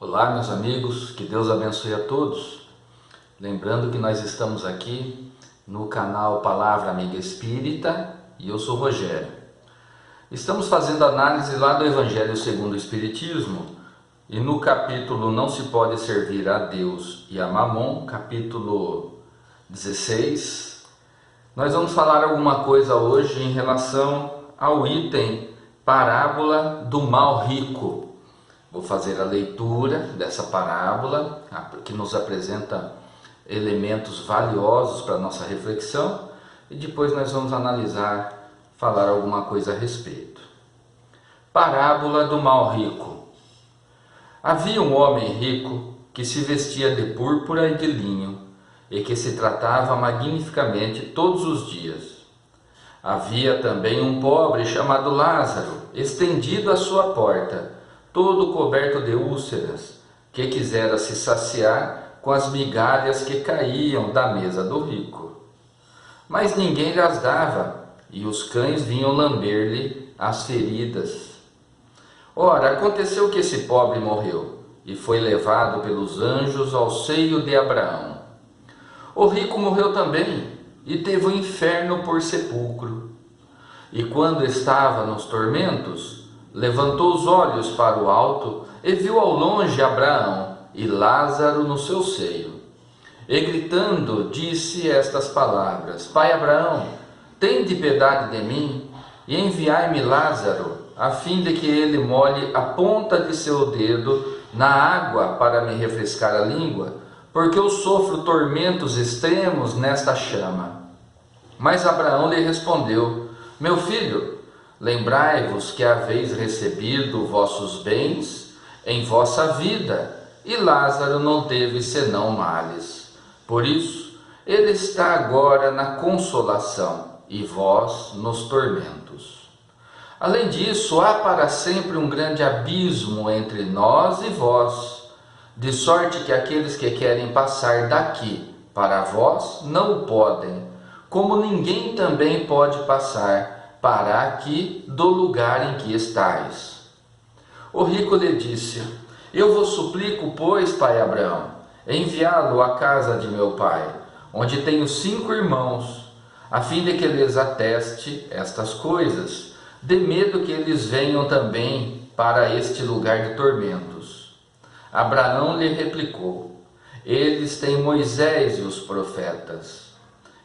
Olá, meus amigos, que Deus abençoe a todos. Lembrando que nós estamos aqui no canal Palavra Amiga Espírita e eu sou Rogério. Estamos fazendo análise lá do Evangelho segundo o Espiritismo e no capítulo Não se pode servir a Deus e a Mamon, capítulo 16, nós vamos falar alguma coisa hoje em relação ao item Parábola do Mal Rico. Vou fazer a leitura dessa parábola, que nos apresenta elementos valiosos para a nossa reflexão, e depois nós vamos analisar, falar alguma coisa a respeito. Parábola do mal rico. Havia um homem rico que se vestia de púrpura e de linho, e que se tratava magnificamente todos os dias. Havia também um pobre chamado Lázaro, estendido à sua porta, todo coberto de úlceras, que quisera se saciar com as migalhas que caíam da mesa do rico. Mas ninguém lhes dava, e os cães vinham lamber-lhe as feridas. Ora, aconteceu que esse pobre morreu, e foi levado pelos anjos ao seio de Abraão. O rico morreu também, e teve o inferno por sepulcro. E quando estava nos tormentos, levantou os olhos para o alto e viu ao longe Abraão e Lázaro no seu seio. E gritando, disse estas palavras: Pai Abraão, tende piedade de mim e enviai-me Lázaro, a fim de que ele molhe a ponta de seu dedo na água para me refrescar a língua, porque eu sofro tormentos extremos nesta chama. Mas Abraão lhe respondeu: Meu filho, lembrai-vos que haveis recebido vossos bens em vossa vida, e Lázaro não teve senão males. Por isso, ele está agora na consolação, e vós nos tormentos. Além disso, há para sempre um grande abismo entre nós e vós, de sorte que aqueles que querem passar daqui para vós não o podem, como ninguém também pode passar para aqui do lugar em que estais. O rico lhe disse: Eu vos suplico, pois, pai Abraão, enviá-lo à casa de meu pai, onde tenho 5 irmãos, a fim de que lhes ateste estas coisas, de medo que eles venham também para este lugar de tormentos. Abraão lhe replicou: Eles têm Moisés e os profetas,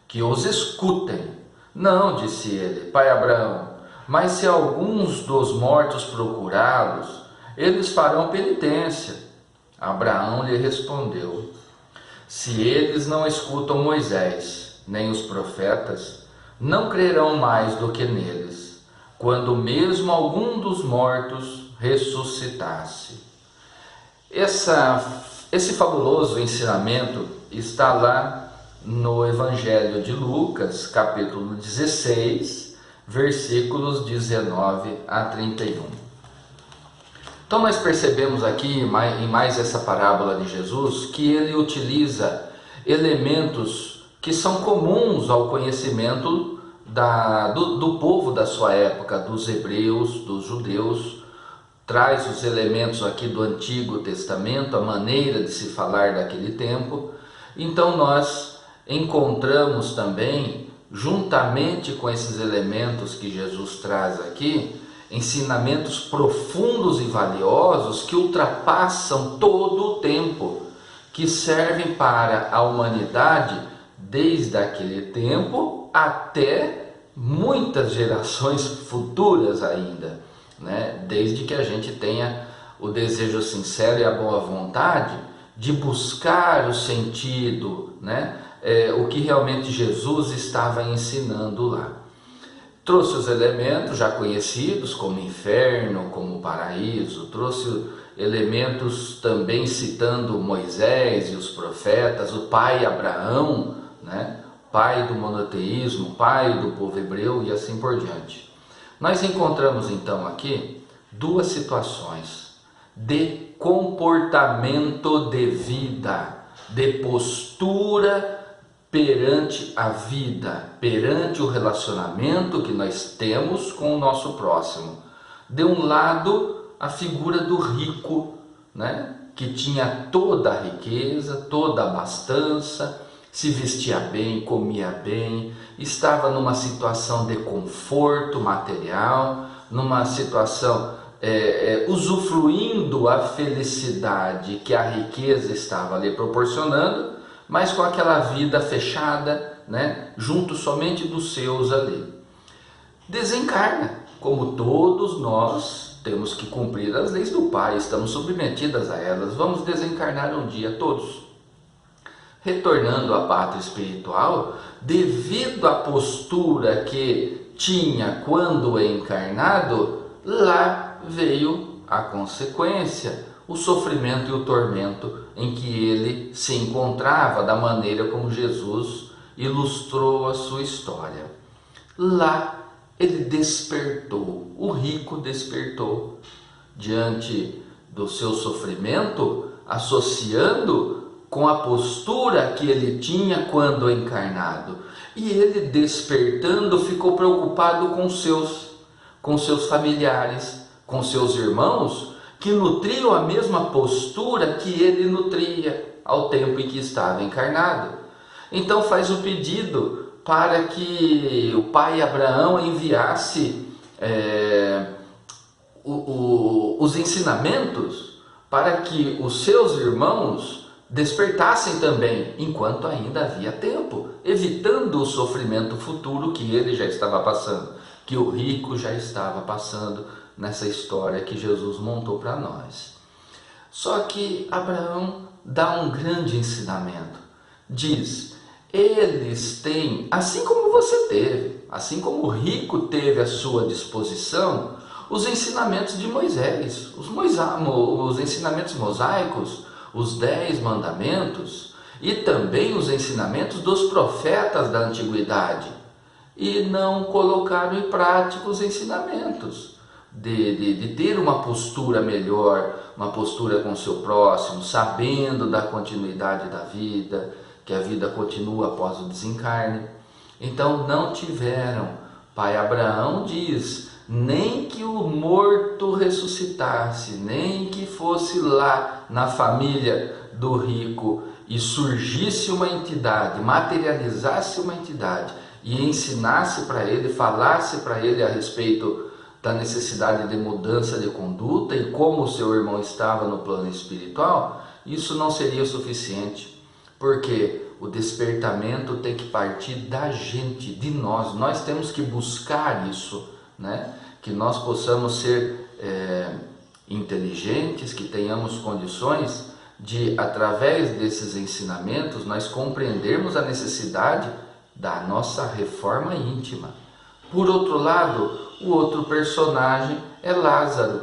que os escutem. Não, disse ele, pai Abraão, mas se alguns dos mortos procurá-los, eles farão penitência. Abraão lhe respondeu: Se eles não escutam Moisés, nem os profetas, não crerão mais do que neles, quando mesmo algum dos mortos ressuscitasse. Esse fabuloso ensinamento está lá no Evangelho de Lucas, capítulo 16, versículos 19 a 31. Então nós percebemos aqui, em mais essa parábola de Jesus, que ele utiliza elementos que são comuns ao conhecimento do povo da sua época, dos hebreus, dos judeus. Traz os elementos aqui do Antigo Testamento, a maneira de se falar daquele tempo. Então nós encontramos também, juntamente com esses elementos que Jesus traz aqui, ensinamentos profundos e valiosos que ultrapassam todo o tempo, que servem para a humanidade desde aquele tempo até muitas gerações futuras ainda, né? Desde que a gente tenha o desejo sincero e a boa vontade de buscar o sentido, né? O que realmente Jesus estava ensinando lá. Trouxe os elementos já conhecidos, como inferno, como paraíso, trouxe elementos também citando Moisés e os profetas, o pai Abraão, né? Pai do monoteísmo, pai do povo hebreu e assim por diante. Nós encontramos então aqui 2 situações de comportamento de vida, de postura perante a vida, perante o relacionamento que nós temos com o nosso próximo. De um lado, a figura do rico, né? que tinha toda a riqueza, toda a abastança, se vestia bem, comia bem, estava numa situação de conforto material, numa situação usufruindo a felicidade que a riqueza estava lhe proporcionando, mas com aquela vida fechada, né, junto somente dos seus ali. Desencarna, como todos nós temos que cumprir as leis do Pai, estamos submetidas a elas, vamos desencarnar um dia todos. Retornando à pátria espiritual, devido à postura que tinha quando encarnado, lá veio a consequência, o sofrimento e o tormento em que ele se encontrava, da maneira como Jesus ilustrou a sua história. Lá ele despertou, o rico despertou diante do seu sofrimento, associando com a postura que ele tinha quando encarnado. E ele, despertando, ficou preocupado com seus familiares, com seus irmãos, que nutriam a mesma postura que ele nutria ao tempo em que estava encarnado. Então faz o pedido para que o pai Abraão enviasse os ensinamentos para que os seus irmãos despertassem também, enquanto ainda havia tempo, evitando o sofrimento futuro que ele já estava passando, que o rico já estava passando nessa história que Jesus montou para nós. Só que Abraão dá um grande ensinamento. Diz: eles têm, assim como você teve, assim como o rico teve à sua disposição, os ensinamentos de Moisés, os ensinamentos mosaicos, os 10 mandamentos e também os ensinamentos dos profetas da antiguidade, e não colocaram em prática os ensinamentos de ter uma postura melhor, uma postura com o seu próximo, sabendo da continuidade da vida, que a vida continua após o desencarne. Então não tiveram. Pai Abraão diz: nem que o morto ressuscitasse, nem que fosse lá na família do rico e surgisse uma entidade, materializasse uma entidade e ensinasse para ele, falasse para ele a respeito da necessidade de mudança de conduta e como o seu irmão estava no plano espiritual, isso não seria suficiente, porque o despertamento tem que partir da gente, de nós. Nós temos que buscar isso, né? Que nós possamos ser inteligentes, que tenhamos condições de, através desses ensinamentos, nós compreendermos a necessidade da nossa reforma íntima. Por outro lado, o outro personagem é Lázaro.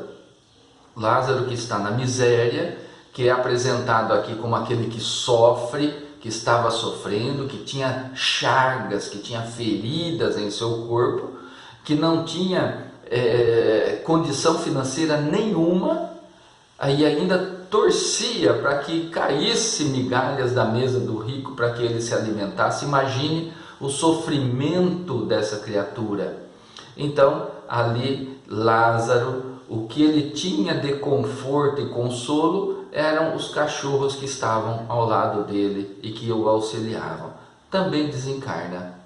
Lázaro, que está na miséria, que é apresentado aqui como aquele que sofre, que estava sofrendo, que tinha chagas, que tinha feridas em seu corpo, que não tinha condição financeira nenhuma, e ainda torcia para que caísse migalhas da mesa do rico para que ele se alimentasse. Imagine o sofrimento dessa criatura. Então, ali Lázaro, o que ele tinha de conforto e consolo eram os cachorros que estavam ao lado dele e que o auxiliavam. Também desencarna.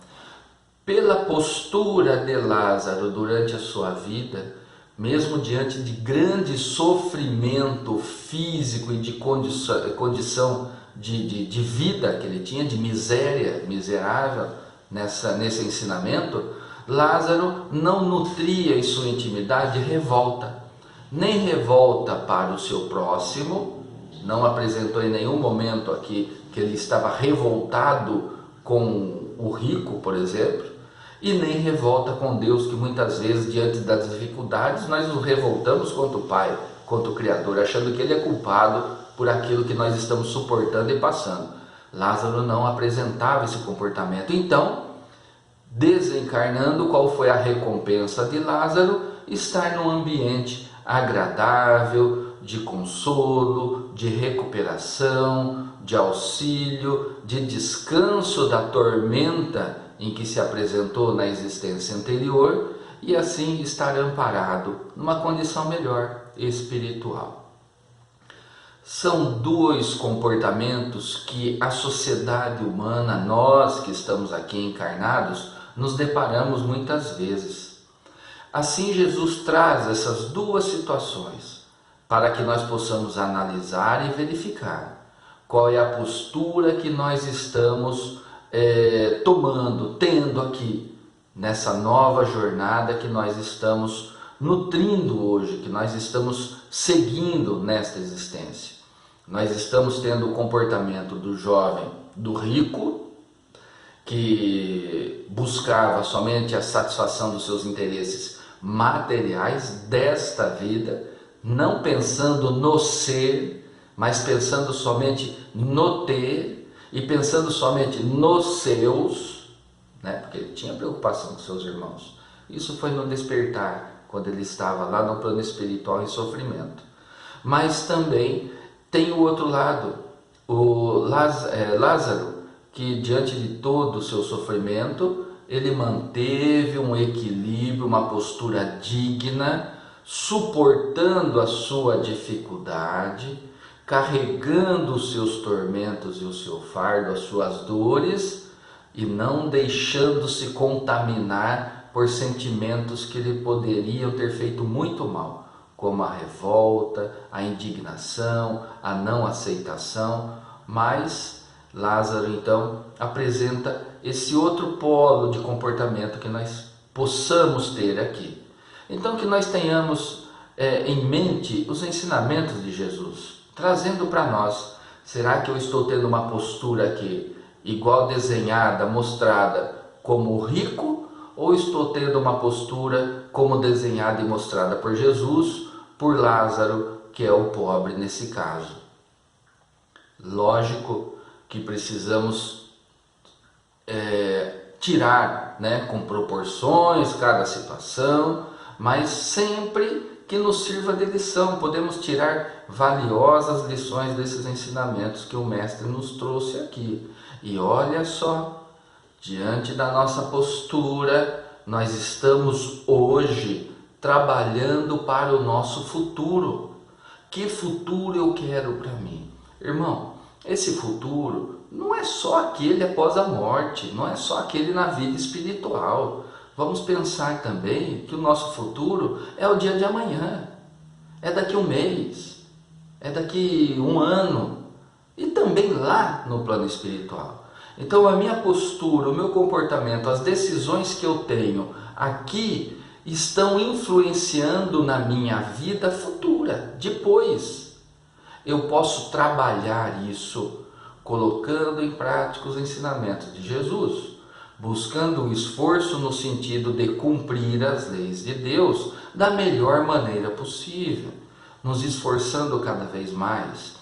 Pela postura de Lázaro durante a sua vida, mesmo diante de grande sofrimento físico e de condição de vida que ele tinha, de miséria, miserável nesse ensinamento, Lázaro não nutria em sua intimidade revolta, nem revolta para o seu próximo, não apresentou em nenhum momento aqui que ele estava revoltado com o rico, por exemplo, e nem revolta com Deus, que muitas vezes, diante das dificuldades, nós nos revoltamos contra o Pai, contra o Criador, achando que Ele é culpado por aquilo que nós estamos suportando e passando. Lázaro não apresentava esse comportamento. Então, desencarnando, qual foi a recompensa de Lázaro? Estar num ambiente agradável, de consolo, de recuperação, de auxílio, de descanso da tormenta em que se apresentou na existência anterior, e assim estar amparado numa condição melhor espiritual. São dois comportamentos que a sociedade humana, nós que estamos aqui encarnados, nos deparamos muitas vezes. Assim, Jesus traz essas duas situações para que nós possamos analisar e verificar qual é a postura que nós estamos tendo aqui nessa nova jornada que nós estamos nutrindo hoje, que nós estamos seguindo nesta existência. Nós estamos tendo o comportamento do jovem, do rico, que buscava somente a satisfação dos seus interesses materiais desta vida, não pensando no ser, mas pensando somente no ter e pensando somente nos seus, né? Porque ele tinha preocupação com seus irmãos. Isso foi no despertar, quando ele estava lá no plano espiritual em sofrimento. Mas também tem o outro lado, o Lázaro, que diante de todo o seu sofrimento, ele manteve um equilíbrio, uma postura digna, suportando a sua dificuldade, carregando os seus tormentos e o seu fardo, as suas dores, e não deixando-se contaminar por sentimentos que lhe poderiam ter feito muito mal, como a revolta, a indignação, a não aceitação. Mas Lázaro então apresenta esse outro polo de comportamento que nós possamos ter aqui. Então que nós tenhamos em mente os ensinamentos de Jesus, trazendo para nós: será que eu estou tendo uma postura aqui igual desenhada, mostrada como rico, ou estou tendo uma postura como desenhada e mostrada por Jesus, por Lázaro, que é o pobre nesse caso? Lógico que precisamos tirar, né, com proporções cada situação, mas sempre que nos sirva de lição. Podemos tirar valiosas lições desses ensinamentos que o Mestre nos trouxe aqui. E olha só, diante da nossa postura, nós estamos hoje trabalhando para o nosso futuro. Que futuro eu quero para mim? Irmão, esse futuro não é só aquele após a morte, não é só aquele na vida espiritual. Vamos pensar também que o nosso futuro é o dia de amanhã, é daqui um mês, é daqui um ano e também lá no plano espiritual. Então a minha postura, o meu comportamento, as decisões que eu tenho aqui estão influenciando na minha vida futura, depois. Eu posso trabalhar isso colocando em prática os ensinamentos de Jesus, buscando um esforço no sentido de cumprir as leis de Deus da melhor maneira possível, nos esforçando cada vez mais,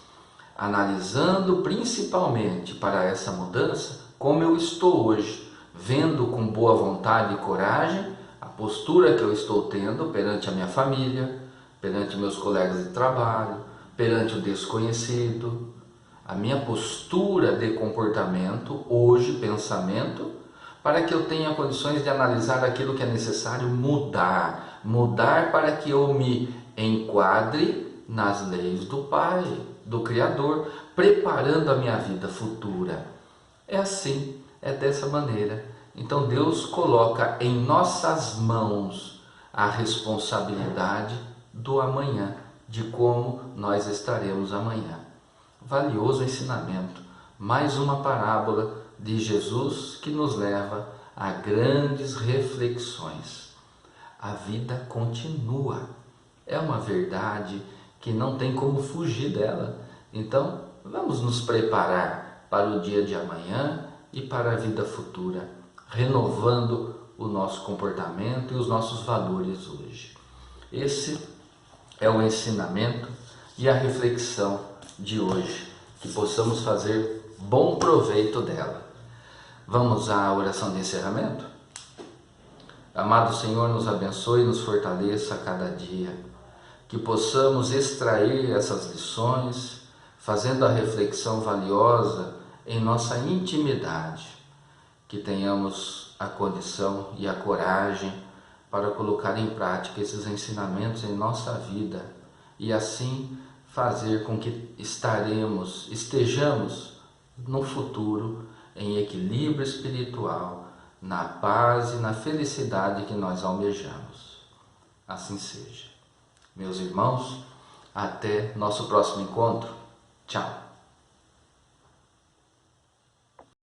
analisando principalmente para essa mudança como eu estou hoje, vendo com boa vontade e coragem a postura que eu estou tendo perante a minha família, perante meus colegas de trabalho, perante o desconhecido. A minha postura de comportamento, hoje, pensamento, para que eu tenha condições de analisar aquilo que é necessário mudar para que eu me enquadre nas leis do Pai, do Criador, preparando a minha vida futura. É assim, é dessa maneira. Então Deus coloca em nossas mãos a responsabilidade do amanhã, de como nós estaremos amanhã. Valioso ensinamento, mais uma parábola de Jesus que nos leva a grandes reflexões. A vida continua, é uma verdade que não tem como fugir dela. Então, vamos nos preparar para o dia de amanhã e para a vida futura, renovando o nosso comportamento e os nossos valores hoje. Esse é o ensinamento e a reflexão de hoje, que possamos fazer bom proveito dela. Vamos à oração de encerramento? Amado Senhor, nos abençoe e nos fortaleça a cada dia, que possamos extrair essas lições, fazendo a reflexão valiosa em nossa intimidade, que tenhamos a condição e a coragem para colocar em prática esses ensinamentos em nossa vida e assim fazer com que estejamos no futuro em equilíbrio espiritual, na paz e na felicidade que nós almejamos. Assim seja. Meus irmãos, até nosso próximo encontro. Tchau.